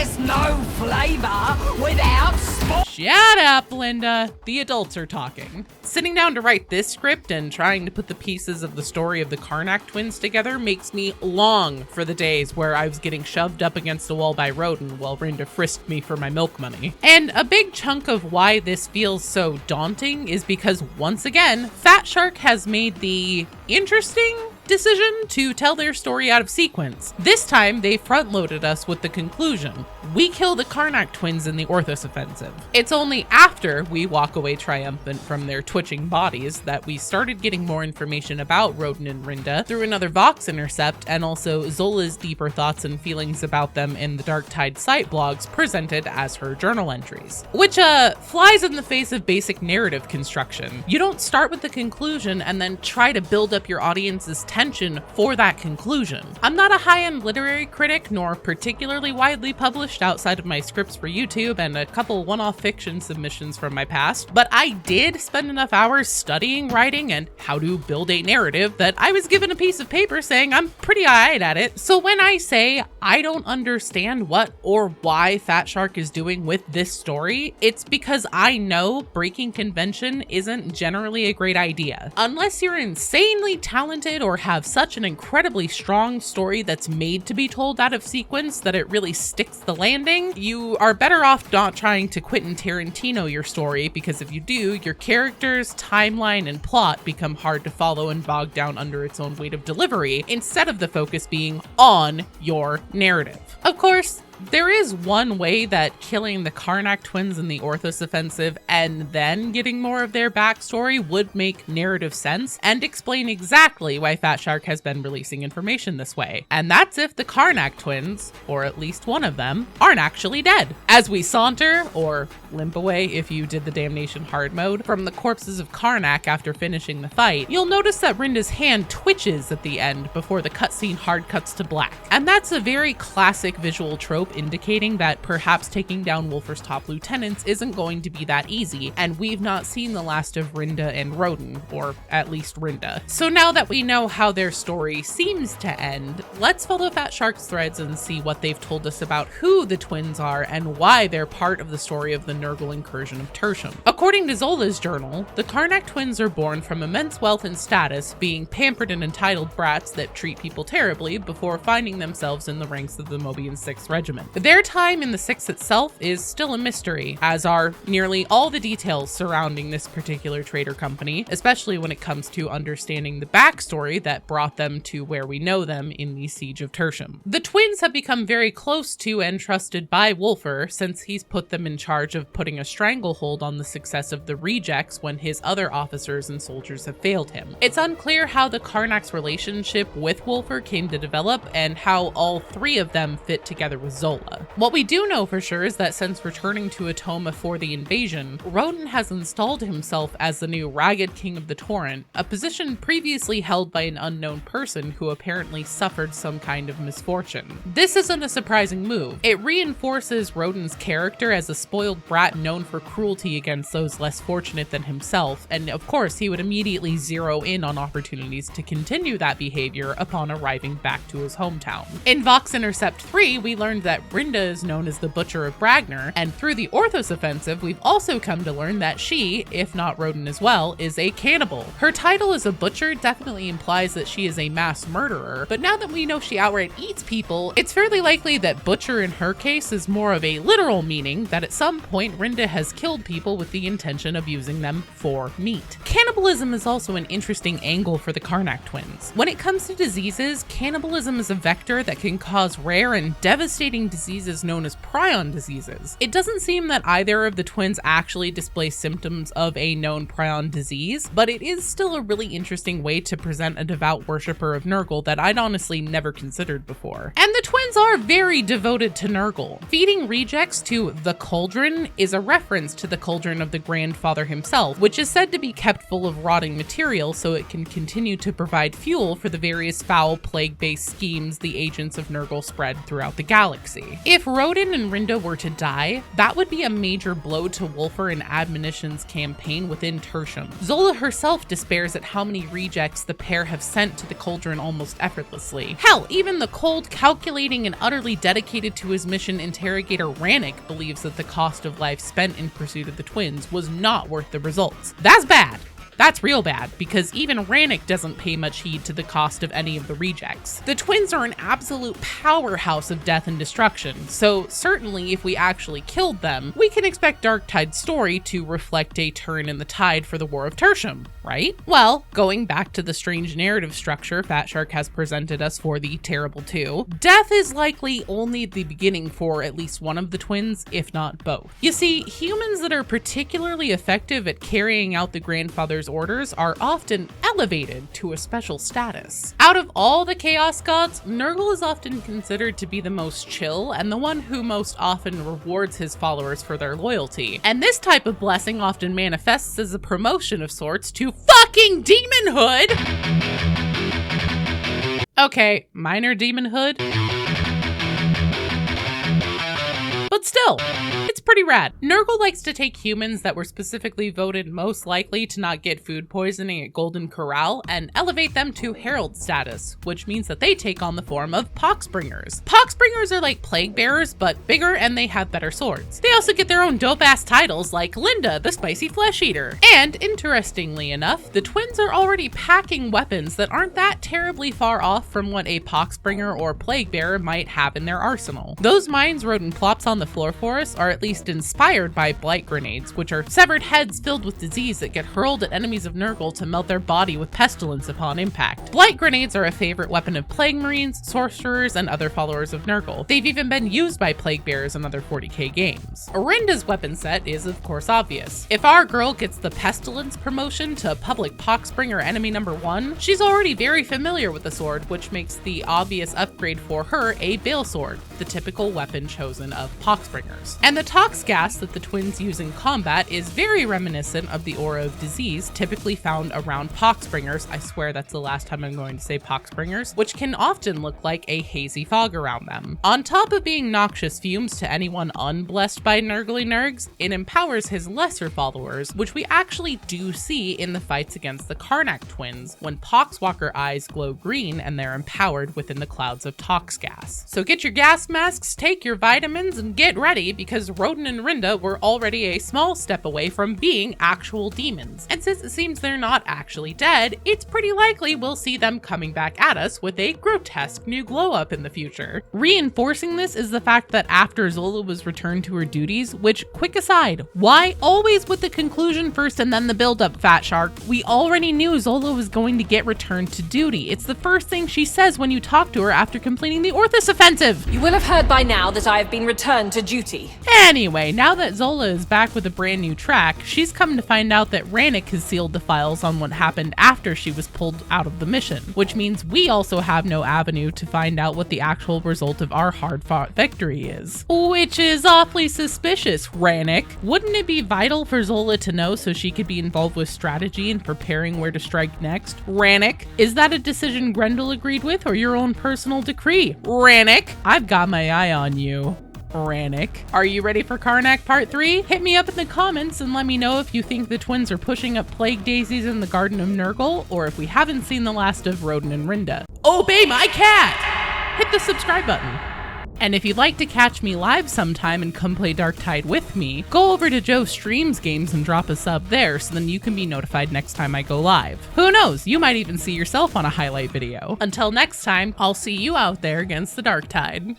There's no flavor without Shut up, Linda. The adults are talking. Sitting down to write this script and trying to put the pieces of the story of the Karnak twins together makes me long for the days where I was getting shoved up against a wall by Rodin while Rinda frisked me for my milk money. And a big chunk of why this feels so daunting is because, once again, Fat Shark has made the interesting decision to tell their story out of sequence. This time, they front-loaded us with the conclusion. We kill the Karnak twins in the Orthus Offensive. It's only after we walk away triumphant from their twitching bodies that we started getting more information about Rodin and Rinda through another Vox intercept, and also Zola's deeper thoughts and feelings about them in the Dark Tide site blogs presented as her journal entries. Which flies in the face of basic narrative construction. You don't start with the conclusion and then try to build up your audience's tension for that conclusion. I'm not a high-end literary critic, nor particularly widely published outside of my scripts for YouTube and a couple one-off fiction submissions from my past, but I did spend enough hours studying writing and how to build a narrative that I was given a piece of paper saying I'm pretty alright at it. So when I say I don't understand what or why Fat Shark is doing with this story, it's because I know breaking convention isn't generally a great idea. Unless you're insanely talented or have such an incredibly strong story that's made to be told out of sequence that it really sticks the landing, you are better off not trying to Quentin Tarantino your story, because if you do, your characters, timeline, and plot become hard to follow and bogged down under its own weight of delivery, instead of the focus being on your narrative. Of course, there is one way that killing the Karnak twins in the Orthus Offensive and then getting more of their backstory would make narrative sense and explain exactly why Fat Shark has been releasing information this way. And that's if the Karnak twins, or at least one of them, aren't actually dead. As we saunter, or limp away if you did the Damnation hard mode, from the corpses of Karnak after finishing the fight, you'll notice that Rinda's hand twitches at the end before the cutscene hard cuts to black. And that's a very classic visual trope indicating that perhaps taking down Wolfer's top lieutenants isn't going to be that easy, and we've not seen the last of Rinda and Rodin, or at least Rinda. So now that we know how their story seems to end, let's follow Fat Shark's threads and see what they've told us about who the twins are and why they're part of the story of the Nurgle incursion of Tertium. According to Zola's journal, the Karnak twins are born from immense wealth and status, being pampered and entitled brats that treat people terribly before finding themselves in the ranks of the Mobian 6th Regiment. Their time in the 6th itself is still a mystery, as are nearly all the details surrounding this particular trader company, especially when it comes to understanding the backstory that brought them to where we know them in the Siege of Tertium. The twins have become very close to and trusted by Wolfer since he's put them in charge of putting a stranglehold on the success of the rejects when his other officers and soldiers have failed him. It's unclear how the Karnak's relationship with Wolfer came to develop and how all three of them fit together with Zola. What we do know for sure is that since returning to Atoma for the invasion, Rodin has installed himself as the new Ragged King of the Torrent, a position previously held by an unknown person who apparently suffered some kind of misfortune. This isn't a surprising move. It reinforces Rodin's character as a spoiled brat known for cruelty against those less fortunate than himself, and of course he would immediately zero in on opportunities to continue that behavior upon arriving back to his hometown. In Vox Intercept 3, we learned that Rinda is known as the Butcher of Bragner, and through the Orthus Offensive, we've also come to learn that she, if not Rodin as well, is a cannibal. Her title as a butcher definitely implies that she is a mass murderer, but now that we know she outright eats people, it's fairly likely that butcher in her case is more of a literal meaning that at some point Rinda has killed people with the intention of using them for meat. Cannibalism is also an interesting angle for the Karnak twins. When it comes to diseases, cannibalism is a vector that can cause rare and devastating diseases known as prion diseases. It doesn't seem that either of the twins actually display symptoms of a known prion disease, but it is still a really interesting way to present a devout worshiper of Nurgle that I'd honestly never considered before. And the twins are very devoted to Nurgle. Feeding rejects to the Cauldron is a reference to the cauldron of the Grandfather himself, which is said to be kept full of rotting material so it can continue to provide fuel for the various foul plague-based schemes the agents of Nurgle spread throughout the galaxy. If Rodin and Rinda were to die, that would be a major blow to Wulfur and Admonition's campaign within Tertium. Zola herself despairs at how many rejects the pair have sent to the cauldron almost effortlessly. Hell, even the cold, calculating, and utterly dedicated to his mission interrogator Rannick believes that the cost of life spent in pursuit of the twins was not worth the results. That's bad. That's real bad, because even Rannick doesn't pay much heed to the cost of any of the rejects. The twins are an absolute powerhouse of death and destruction, so certainly if we actually killed them, we can expect Darktide's story to reflect a turn in the tide for the War of Tertium, right? Well, going back to the strange narrative structure Fatshark has presented us for the Terrible 2, death is likely only the beginning for at least one of the twins, if not both. You see, humans that are particularly effective at carrying out the Grandfather's orders are often elevated to a special status. Out of all the Chaos Gods, Nurgle is often considered to be the most chill and the one who most often rewards his followers for their loyalty. And this type of blessing often manifests as a promotion of sorts to fucking demonhood! Okay, minor demonhood. But still, it's pretty rad. Nurgle likes to take humans that were specifically voted most likely to not get food poisoning at Golden Corral and elevate them to Herald status, which means that they take on the form of Poxbringers. Poxbringers are like plaguebearers, but bigger, and they have better swords. They also get their own dope-ass titles like Linda, the Spicy Flesh Eater. And interestingly enough, the twins are already packing weapons that aren't that terribly far off from what a Poxbringer or plaguebearer might have in their arsenal. Those mines Rodin plops on the floor for us are at least inspired by blight grenades, which are severed heads filled with disease that get hurled at enemies of Nurgle to melt their body with pestilence upon impact. Blight grenades are a favorite weapon of plague marines, sorcerers, and other followers of Nurgle. They've even been used by plague bearers in other 40k games. Rinda's weapon set is of course obvious. If our girl gets the pestilence promotion to public Poxbringer enemy number 1, she's already very familiar with the sword, which makes the obvious upgrade for her a bale sword, the typical weapon chosen of Poxbringers. And the tox gas that the twins use in combat is very reminiscent of the aura of disease typically found around Poxbringers. I swear that's the last time I'm going to say Poxbringers, which can often look like a hazy fog around them. On top of being noxious fumes to anyone unblessed by Nurgly Nergs, it empowers his lesser followers, which we actually do see in the fights against the Karnak twins when Poxwalker eyes glow green and they're empowered within the clouds of tox gas. So get your gas masks, take your vitamins, and get ready, because Rodin and Rinda were already a small step away from being actual demons. And since it seems they're not actually dead, it's pretty likely we'll see them coming back at us with a grotesque new glow up in the future. Reinforcing this is the fact that after Zola was returned to her duties, which, quick aside, why always with the conclusion first and then the build-up, Fatshark? We already knew Zola was going to get returned to duty. It's the first thing she says when you talk to her after completing the Orthus Offensive. You will have heard by now that I have been returned to duty. Anyway, now that Zola is back with a brand new track, she's come to find out that Rannick has sealed the files on what happened after she was pulled out of the mission, which means we also have no avenue to find out what the actual result of our hard-fought victory is. Which is awfully suspicious, Rannick. Wouldn't it be vital for Zola to know so she could be involved with strategy and preparing where to strike next? Rannick, is that a decision Grendel agreed with or your own personal decree? Rannick, I've got my eye on you. Rannick. Are you ready for Karnak Part 3? Hit me up in the comments and let me know if you think the twins are pushing up plague daisies in the Garden of Nurgle, or if we haven't seen the last of Rodin and Rinda. Obey my cat! Hit the subscribe button. And if you'd like to catch me live sometime and come play Darktide with me, go over to Joe Streams Games and drop a sub there so then you can be notified next time I go live. Who knows, you might even see yourself on a highlight video. Until next time, I'll see you out there against the Darktide.